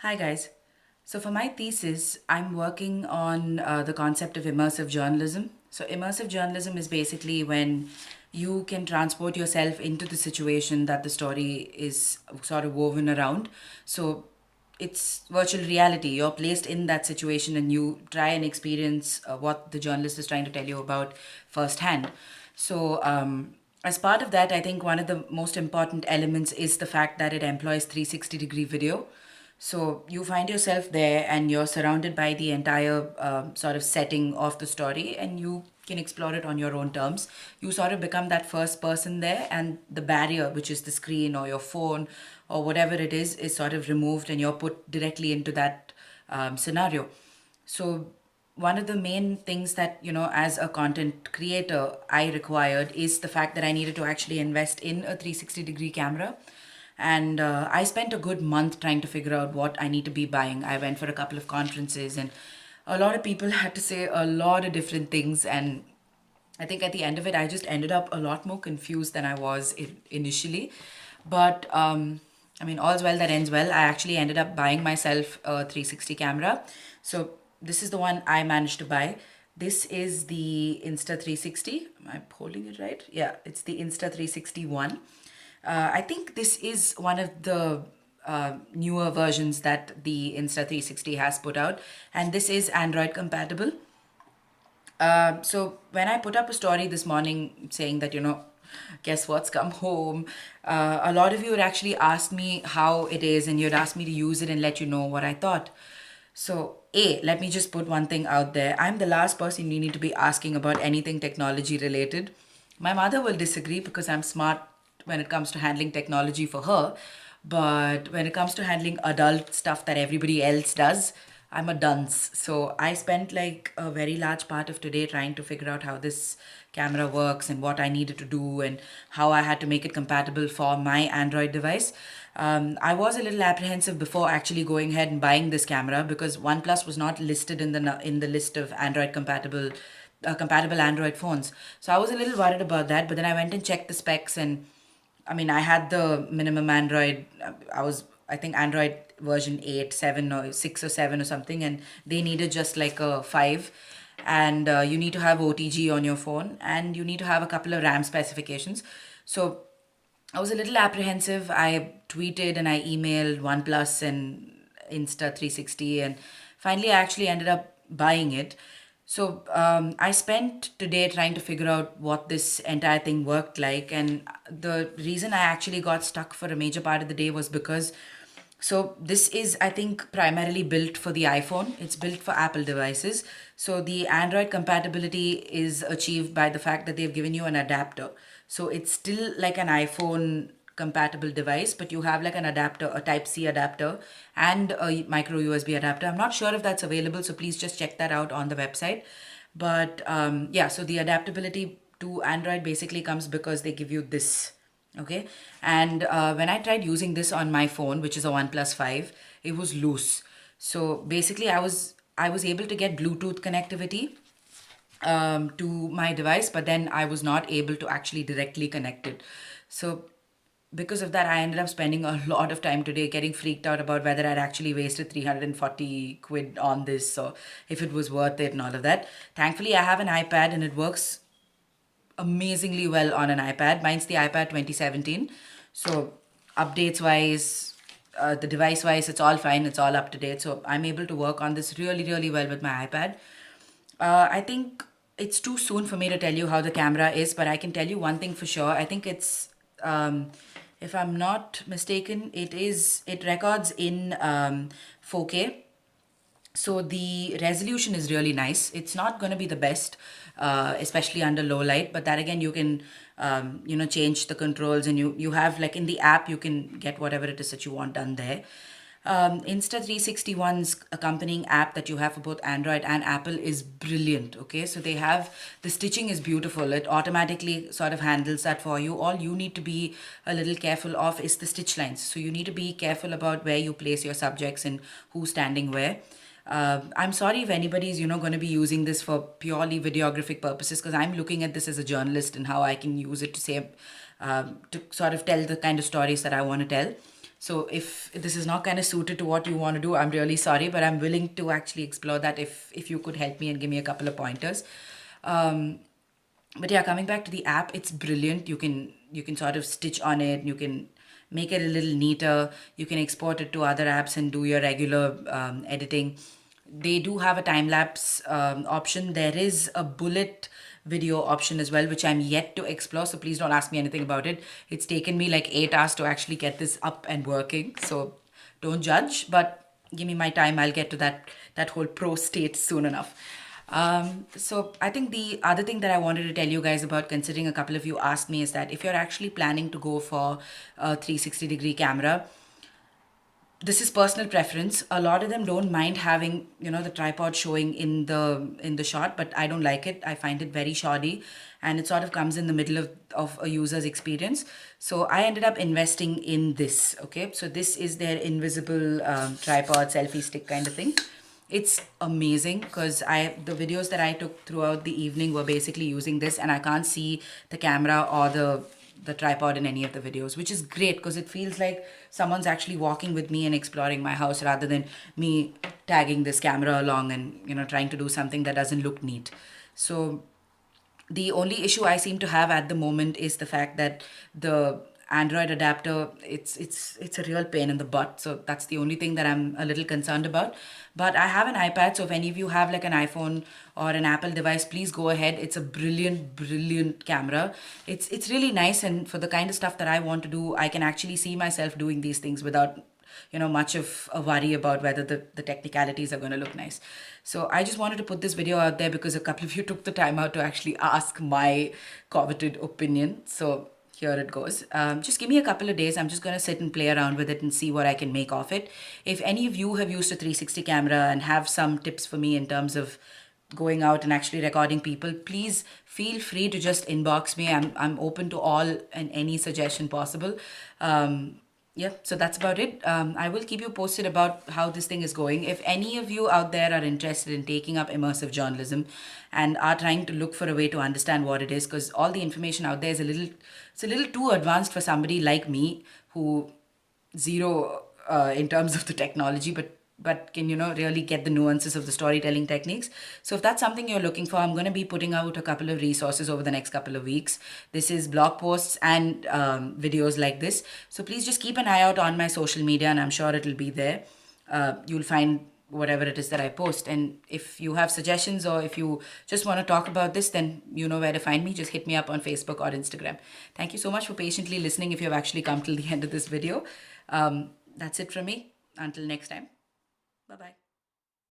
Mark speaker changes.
Speaker 1: Hi guys. So for my thesis, I'm working on the concept of immersive journalism. So immersive journalism is basically when you can transport yourself into the situation that the story is sort of woven around. So it's virtual reality. You're placed in that situation and you try and experience what the journalist is trying to tell you about firsthand. So as part of that, I think one of the most important elements is the fact that it employs 360-degree video. So you find yourself there and you're surrounded by the entire sort of setting of the story, and you can explore it on your own terms. You sort of become that first person there, and the barrier, which is the screen or your phone or whatever it is sort of removed, and you're put directly into that scenario. So one of the main things that, as a content creator, I required is the fact that I needed to actually invest in a 360-degree camera. And I spent a good month trying to figure out what I need to be buying. I went for a couple of conferences, and a lot of people had to say a lot of different things. And I think at the end of it, I just ended up a lot more confused than I was initially. But I mean, all's well that ends well. I actually ended up buying myself a 360 camera. So this is the one I managed to buy. This is the Insta360. Am I holding it right? Yeah, it's the Insta360 one. I think this is one of the newer versions that the Insta360 has put out, and this is Android compatible. So when I put up a story this morning saying that, guess what's come home, a lot of you had actually asked me how it is, and you'd asked me to use it and let you know what I thought. So, let me just put one thing out there. I'm the last person you need to be asking about anything technology related. My mother will disagree because I'm smart when it comes to handling technology for her. But when it comes to handling adult stuff that everybody else does, I'm a dunce. So I spent like a very large part of today trying to figure out how this camera works and what I needed to do and how I had to make it compatible for my Android device. I was a little apprehensive before actually going ahead and buying this camera because OnePlus was not listed in the list of Android compatible Android phones. So I was a little worried about that. But then I went and checked the specs, and I mean, I had the minimum Android. I think Android version 8, 7, or 6 or 7 or something, and they needed just like a 5. And you need to have OTG on your phone, and you need to have a couple of RAM specifications. So I was a little apprehensive. I tweeted and I emailed OnePlus and Insta360, and finally I actually ended up buying it. So I spent today trying to figure out what this entire thing worked like, and the reason I actually got stuck for a major part of the day was because this is, I think, primarily built for the iPhone. It's built for Apple devices. So the Android compatibility is achieved by the fact that they've given you an adapter. So it's still like an iPhone compatible device, but you have like an adapter, a Type C adapter, and a micro USB adapter. I'm not sure if that's available, so please just check that out on the website. But yeah, so the adaptability to Android basically comes because they give you this. Okay. And when I tried using this on my phone, which is a OnePlus 5, it was loose. So basically I was able to get Bluetooth connectivity to my device, but then I was not able to actually directly connect it. So because of that, I ended up spending a lot of time today getting freaked out about whether I'd actually wasted 340 quid on this or if it was worth it and all of that. Thankfully, I have an iPad and it works amazingly well on an iPad. Mine's the iPad 2017. So updates wise, the device wise, it's all fine. It's all up to date. So I'm able to work on this really, really well with my iPad. I think it's too soon for me to tell you how the camera is, but I can tell you one thing for sure. I think it's, if I'm not mistaken, it records in 4K. So the resolution is really nice. It's not going to be the best, especially under low light. But that again, you can, change the controls, and you have like in the app, you can get whatever it is that you want done there. Insta361's accompanying app that you have for both Android and Apple is brilliant. Okay, so they have, the stitching is beautiful. It automatically sort of handles that for you. All you need to be a little careful of is the stitch lines. So you need to be careful about where you place your subjects and who's standing where. I'm sorry if anybody's, going to be using this for purely videographic purposes, because I'm looking at this as a journalist and how I can use it to say, to sort of tell the kind of stories that I want to tell. So if this is not kind of suited to what you want to do, I'm really sorry, but I'm willing to actually explore that if you could help me and give me a couple of pointers. But yeah, coming back to the app, it's brilliant. You can sort of stitch on it. You can make it a little neater. You can export it to other apps and do your regular editing. They do have a time lapse option. There is a bullet video option as well, which I'm yet to explore. So please don't ask me anything about it. It's taken me like 8 hours to actually get this up and working. So don't judge, but give me my time. I'll get to that whole pro state soon enough. So I think the other thing that I wanted to tell you guys about, considering a couple of you asked me, is that if you're actually planning to go for a 360-degree camera, this is personal preference. A lot of them don't mind having, the tripod showing in the shot, but I don't like it. I find it very shoddy, and it sort of comes in the middle of a user's experience. So I ended up investing in this. Okay, so this is their invisible tripod selfie stick kind of thing. It's amazing because the videos that I took throughout the evening were basically using this, and I can't see the camera or the tripod in any of the videos, which is great because it feels like someone's actually walking with me and exploring my house rather than me tagging this camera along and trying to do something that doesn't look neat. So the only issue I seem to have at the moment is the fact that the Android adapter, it's a real pain in the butt. So that's the only thing that I'm a little concerned about. But I have an iPad, so if any of you have like an iPhone or an Apple device, please go ahead. It's a brilliant camera. It's really nice, and for the kind of stuff that I want to do, I can actually see myself doing these things without much of a worry about whether the technicalities are going to look nice. So I just wanted to put this video out there because a couple of you took the time out to actually ask my coveted opinion. So here it goes. Just give me a couple of days. I'm just going to sit and play around with it and see what I can make of it. If any of you have used a 360 camera and have some tips for me in terms of going out and actually recording people, please feel free to just inbox me. I'm open to all and any suggestion possible. Yeah, so that's about it. I will keep you posted about how this thing is going. If any of you out there are interested in taking up immersive journalism and are trying to look for a way to understand what it is, because all the information out there is it's a little too advanced for somebody like me who zero in terms of the technology, but can really get the nuances of the storytelling techniques. So if that's something you're looking for, I'm going to be putting out a couple of resources over the next couple of weeks. This is blog posts and videos like this. So please just keep an eye out on my social media, and I'm sure it'll be there. You'll find whatever it is that I post. And if you have suggestions or if you just want to talk about this, then you know where to find me. Just hit me up on Facebook or Instagram. Thank you so much for patiently listening if you've actually come till the end of this video. That's it from me. Until next time. Bye-bye.